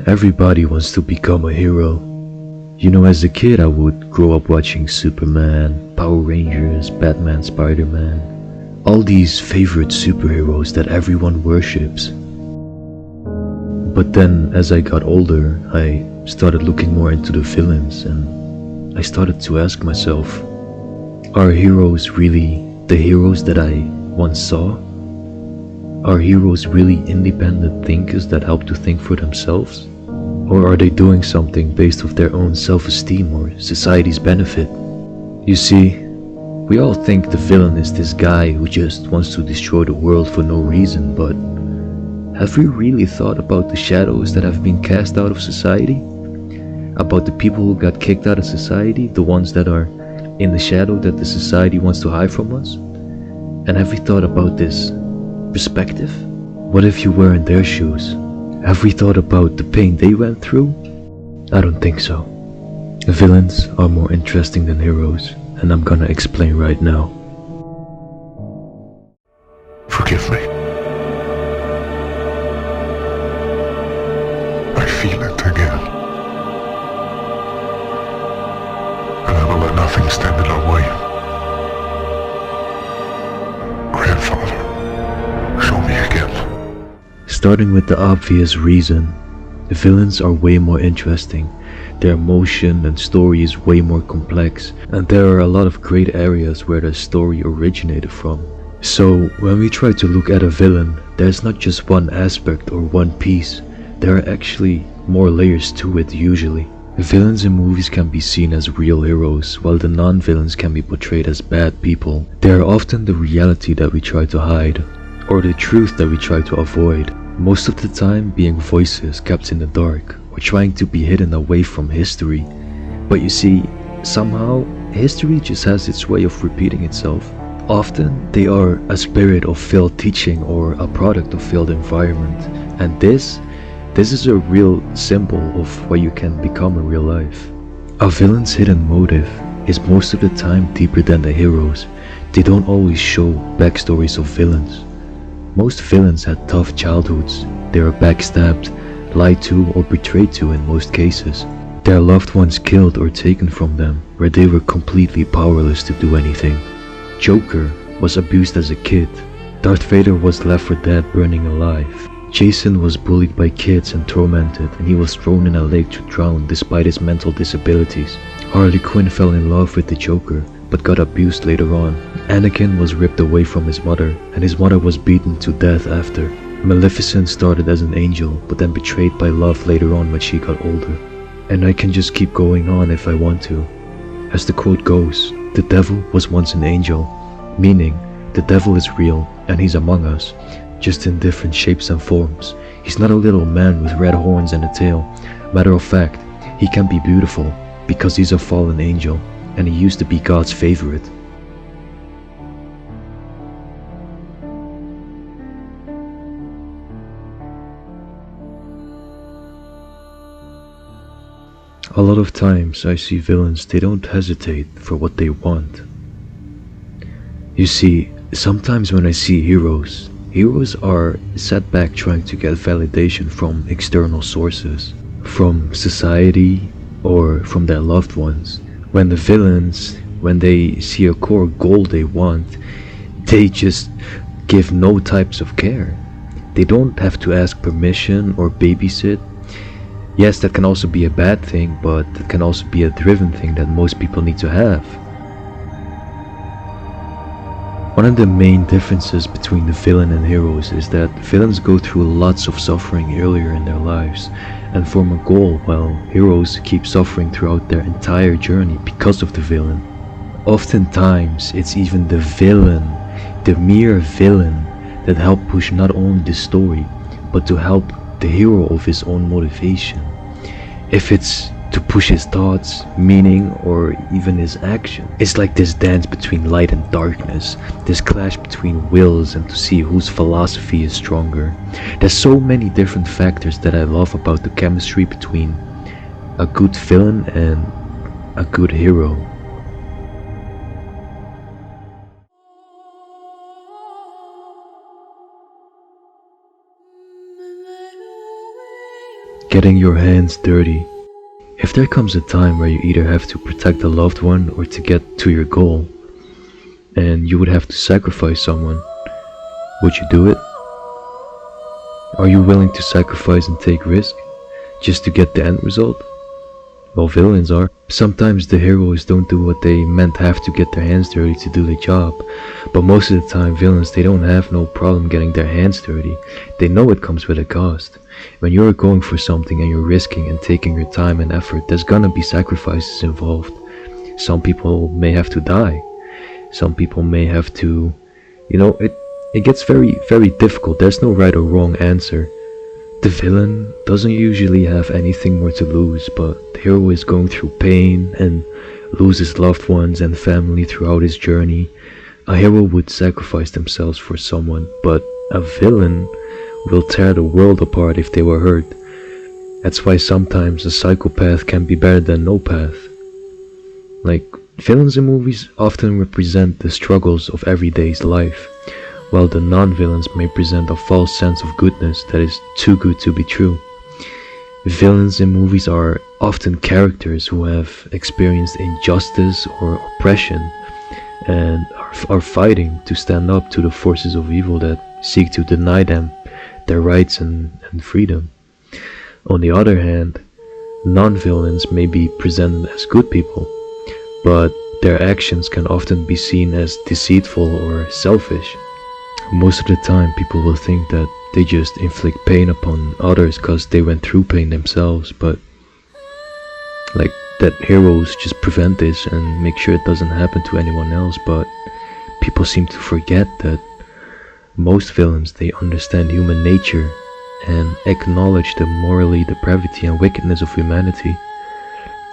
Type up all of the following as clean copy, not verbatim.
Everybody wants to become a hero. You know, as a kid I would grow up watching Superman, Power Rangers, Batman, Spider-Man, all these favorite superheroes that everyone worships. But then as I got older, I started looking more into the villains, and I started to ask myself, are heroes really the heroes that I once saw? Are heroes really independent thinkers that help to think for themselves? Or are they doing something based off their own self-esteem or society's benefit? You see, we all think the villain is this guy who just wants to destroy the world for no reason, but have we really thought about the shadows that have been cast out of society? About the people who got kicked out of society, the ones that are in the shadow that the society wants to hide from us? And have we thought about this perspective? What if you were in their shoes? Have we thought about the pain they went through? I don't think so. Villains are more interesting than heroes, and I'm gonna explain right now. Forgive me. I feel it again. And I will let nothing stand in our way. Grandfather, show me again. Starting with the obvious reason, the villains are way more interesting. Their emotion and story is way more complex, and there are a lot of great areas where the story originated from. So when we try to look at a villain, there's not just one aspect or one piece. There are actually more layers to it usually. Villains in movies can be seen as real heroes, while the non-villains can be portrayed as bad people. They are often the reality that we try to hide, or the truth that we try to avoid. Most of the time being voices kept in the dark, or trying to be hidden away from history. But you see, somehow, history just has its way of repeating itself. Often, they are a spirit of failed teaching or a product of failed environment. And this is a real symbol of what you can become in real life. A villain's hidden motive is most of the time deeper than the heroes. They don't always show backstories of villains. Most villains had tough childhoods. They are backstabbed, lied to, or betrayed to in most cases. Their loved ones killed or taken from them, where they were completely powerless to do anything. Joker was abused as a kid. Darth Vader was left for dead, burning alive. Jason was bullied by kids and tormented, and he was thrown in a lake to drown despite his mental disabilities. Harley Quinn fell in love with the Joker, but got abused later on. Anakin was ripped away from his mother, and his mother was beaten to death after. Maleficent started as an angel, but then betrayed by love later on when she got older. And I can just keep going on if I want to. As the quote goes, the devil was once an angel, meaning the devil is real and he's among us, just in different shapes and forms. He's not a little man with red horns and a tail. Matter of fact, he can be beautiful because he's a fallen angel, and he used to be God's favorite. A lot of times I see villains, they don't hesitate for what they want. You see, sometimes when I see heroes are set back trying to get validation from external sources, from society or from their loved ones. When the villains, when they see a core goal they want, they just give no types of care. They don't have to ask permission or babysit. Yes, that can also be a bad thing, but it can also be a driven thing that most people need to have. One of the main differences between the villain and heroes is that villains go through lots of suffering earlier in their lives and form a goal, while heroes keep suffering throughout their entire journey because of the villain. Oftentimes, it's even the villain, the mere villain, that help push not only the story, but to help the hero of his own motivation. If it's to push his thoughts, meaning, or even his action. It's like this dance between light and darkness, this clash between wills, and to see whose philosophy is stronger. There's so many different factors that I love about the chemistry between a good villain and a good hero. Getting your hands dirty. If there comes a time where you either have to protect a loved one or to get to your goal, and you would have to sacrifice someone, would you do it? Are you willing to sacrifice and take risk just to get the end result? Well, villains are. Sometimes the heroes don't do what they meant have to get their hands dirty to do their job, but most of the time villains, they don't have no problem getting their hands dirty. They know it comes with a cost. When you're going for something and you're risking and taking your time and effort, there's gonna be sacrifices involved. Some people may have to die. Some people may have to, it gets very, very difficult. There's no right or wrong answer. The villain doesn't usually have anything more to lose, but the hero is going through pain and loses loved ones and family throughout his journey. A hero would sacrifice themselves for someone, but a villain will tear the world apart if they were hurt. That's why sometimes a psychopath can be better than no path. Like, villains in movies often represent the struggles of everyday's life, while the non-villains may present a false sense of goodness that is too good to be true. Villains in movies are often characters who have experienced injustice or oppression and are fighting to stand up to the forces of evil that seek to deny them their rights and freedom. On the other hand, non-villains may be presented as good people, but their actions can often be seen as deceitful or selfish. Most of the time people will think that they just inflict pain upon others because they went through pain themselves, but like that heroes just prevent this and make sure it doesn't happen to anyone else. But people seem to forget that most villains, they understand human nature and acknowledge the morally depravity and wickedness of humanity.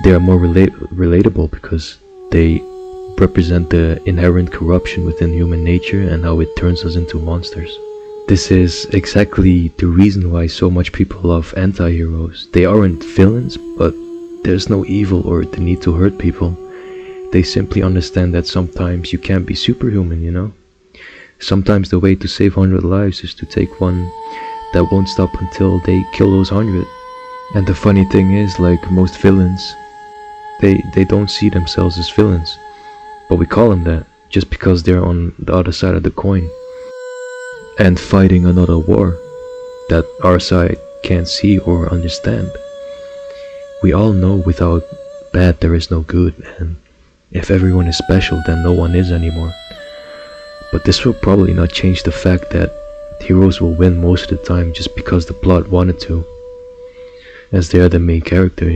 They are more relatable because they represent the inherent corruption within human nature and how it turns us into monsters. This is exactly the reason why so much people love anti-heroes. They aren't villains, but there's no evil or the need to hurt people. They simply understand that sometimes you can't be superhuman. Sometimes the way to save 100 lives is to take one that won't stop until they kill those 100. And the funny thing is, like most villains, they don't see themselves as villains. But we call them that just because they're on the other side of the coin and fighting another war that our side can't see or understand. We all know without bad there is no good, and if everyone is special then no one is anymore. But this will probably not change the fact that heroes will win most of the time just because the plot wanted to, as they are the main character.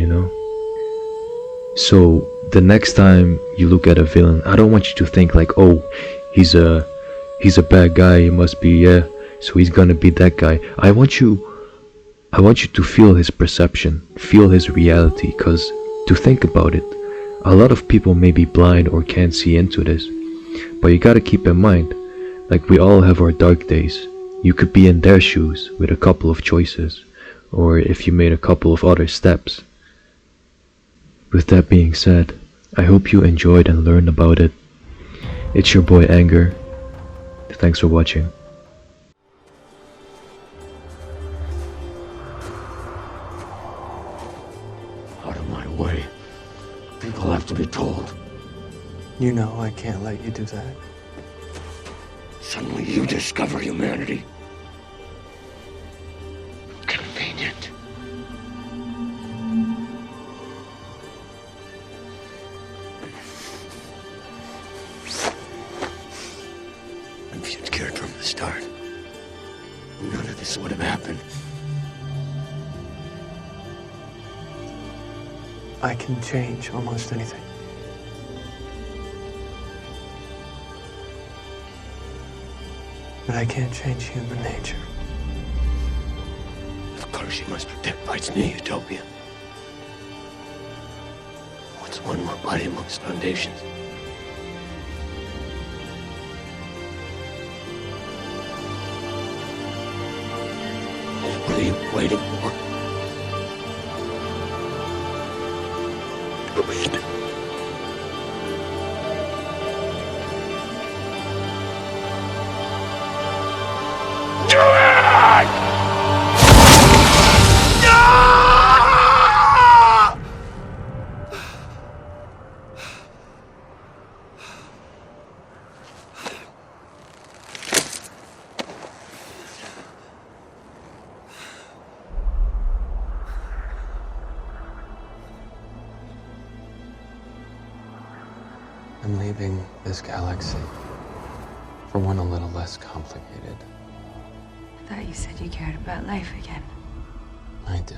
So the next time you look at a villain, I don't want you to think like, oh, he's a bad guy, he must be, so he's gonna be that guy. I want you to feel his perception, feel his reality, because to think about it, a lot of people may be blind or can't see into this, but you gotta keep in mind, like we all have our dark days. You could be in their shoes with a couple of choices, or if you made a couple of other steps. With that being said, I hope you enjoyed and learned about it. It's your boy Anger. Thanks for watching. Out of my way. People have to be told. You know I can't let you do that. Suddenly you discover humanity. Convenient. If you'd cared from the start, none of this would have happened. I can change almost anything. But I can't change human nature. Of course you must protect Bite's new utopia. What's one more body amongst foundations? What are you waiting for? Do it. Do it! No! I'm leaving this galaxy for one a little less complicated. I thought you said you cared about life again. I do.